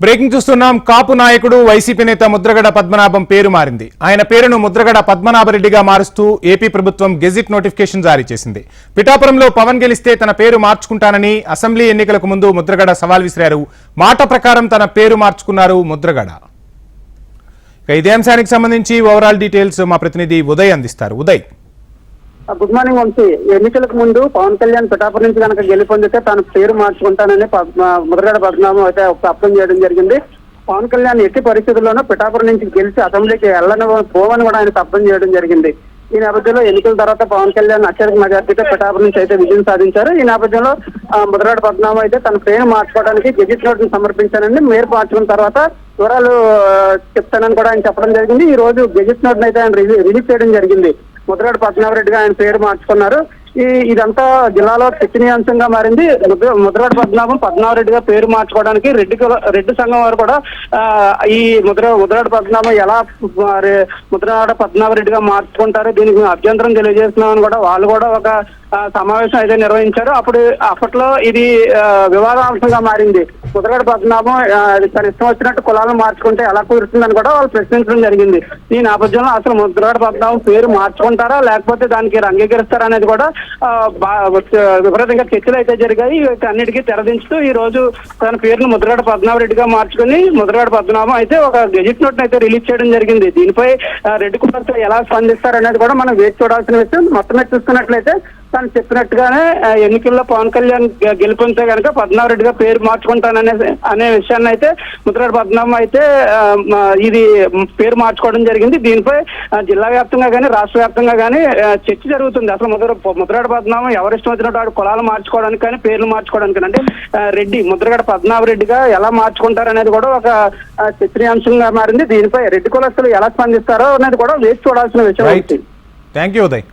Breaking చూస్తున్నాం. కాపు నాయకుడు YCP నేత ముద్రగడ పద్మనాభం పేరు మారింది. ఆయన పేరును ముద్రగడ పద్మనాభరెడ్డిగా మారుస్తూ ఏపీ ప్రభుత్వం గెజిట్ నోటిఫికేషన్ జారీ చేసింది. పిఠాపురంలో పవన్ గెలిస్తే తన పేరు మార్చుకుంటానని అసెంబ్లీ ఎన్నికలకు ముందు ముద్రగడ సవాల్ విసిరారు. మాట ప్రకారం తన పేరు మార్చుకున్నారు ముద్రగడ. ఇదే అంశానికి సంబంధించి ఓవరాల్ డీటెయిల్స్ మా ప్రతినిధి ఉదయ్ అందిస్తారు. Uday, good morning Vamshi. ఎన్నికలకు ముందు పవన్ కళ్యాణ్ పిఠాపురం నుంచి కనుక గెలుపొందితే తన పేరు మార్చుకుంటానని ముద్రగడ పద్మనాభం అయితే శబ్దం చేయడం జరిగింది. పవన్ కళ్యాణ్ ఎట్టి పరిస్థితుల్లోనూ పిఠాపురం నుంచి గెలిచి అసెంబ్లీకి పోవని కూడా ఆయన శబ్దం చేయడం జరిగింది. ఈ నేపథ్యంలో ఎన్నికల తర్వాత పవన్ కళ్యాణ్ అత్యధిక మెజార్టీతో పిఠాపురం నుంచి అయితే విజయం సాధించారు. ఈ నేపథ్యంలో ముద్రగడ పద్మనాభం అయితే తన పేరు మార్చుకోవడానికి గెజిట్ నోట్ను సమర్పించానని పేరు మార్చుకున్న తర్వాత వివరాలు చెప్తానని కూడా ఆయన చెప్పడం జరిగింది. ఈ రోజు గెజిట్ నోట్ అయితే ఆయన రిలీజ్ చేయడం జరిగింది. ముద్రగడ పద్మనాభరెడ్డిగా ఆయన పేరు మార్చుకున్నారు. ఇదంతా జిల్లాలో చర్చనీయాంశంగా మారింది. ముద్రగడ పద్మనాభరెడ్డిగా పేరు మార్చుకోవడానికి రెడ్డి సంఘం వారు కూడా ఈ ముద్రగడ పద్మనాభం ఎలా ముద్రగడ పద్మనాభరెడ్డిగా మార్చుకుంటారో దీనికి అభ్యంతరం తెలియజేస్తున్నామని కూడా వాళ్ళు కూడా ఒక సమావేశం అయితే నిర్వహించారు. అప్పట్లో ఇది వివాదాంశంగా మారింది. ముద్రగడ పద్మనాభం తన ఇష్టం వచ్చినట్టు కులాలను మార్చుకుంటే ఎలా కుదురుతుందని కూడా వాళ్ళు ప్రశ్నించడం జరిగింది. ఈ నేపథ్యంలో అసలు ముద్రగడ పద్మనాభం పేరు మార్చుకుంటారా లేకపోతే దానికి అంగీకరిస్తారా అనేది కూడా విపరీతంగా చర్చలు అయితే జరిగాయి. అన్నిటికీ తెరదించుతూ ఈ రోజు తన పేరును ముద్రగడ పద్మనాభరెడ్డిగా మార్చుకుని ముద్రగడ పద్మనాభం అయితే ఒక గెజిట్ నోట్ అయితే రిలీజ్ చేయడం జరిగింది. దీనిపై రెడ్డి కులాలతో ఎలా స్పందిస్తారనేది కూడా మనం వేచి చూడాల్సిన విషయం. మొత్తమే చూసుకున్నట్లయితే తను చెప్పినట్టుగానే ఎన్నికల్లో పవన్ కళ్యాణ్ గెలుపొందితే కనుక పద్మనాభరెడ్డిగా పేరు మార్చుకుంటాననే విషయాన్ని అయితే ముద్రగడ పద్మనాభం అయితే ఇది పేరు మార్చుకోవడం జరిగింది. దీనిపై జిల్లా వ్యాప్తంగా కానీ రాష్ట్ర వ్యాప్తంగా కానీ చర్చ జరుగుతుంది. అసలు ముద్రగడ పద్మనాభం ఎవరిష్టం వచ్చినట్టు వాడు కులాలు మార్చుకోవడానికి కానీ పేర్లు మార్చుకోవడానికి అంటే ముద్రగడ పద్మనాభరెడ్డిగా ఎలా మార్చుకుంటారనేది కూడా ఒక చర్చనీయాంశంగా మారింది. దీనిపై రెడ్డి కులస్తులు ఎలా స్పందిస్తారో అనేది కూడా వేచి చూడాల్సిన విషయం. Thank you Uday.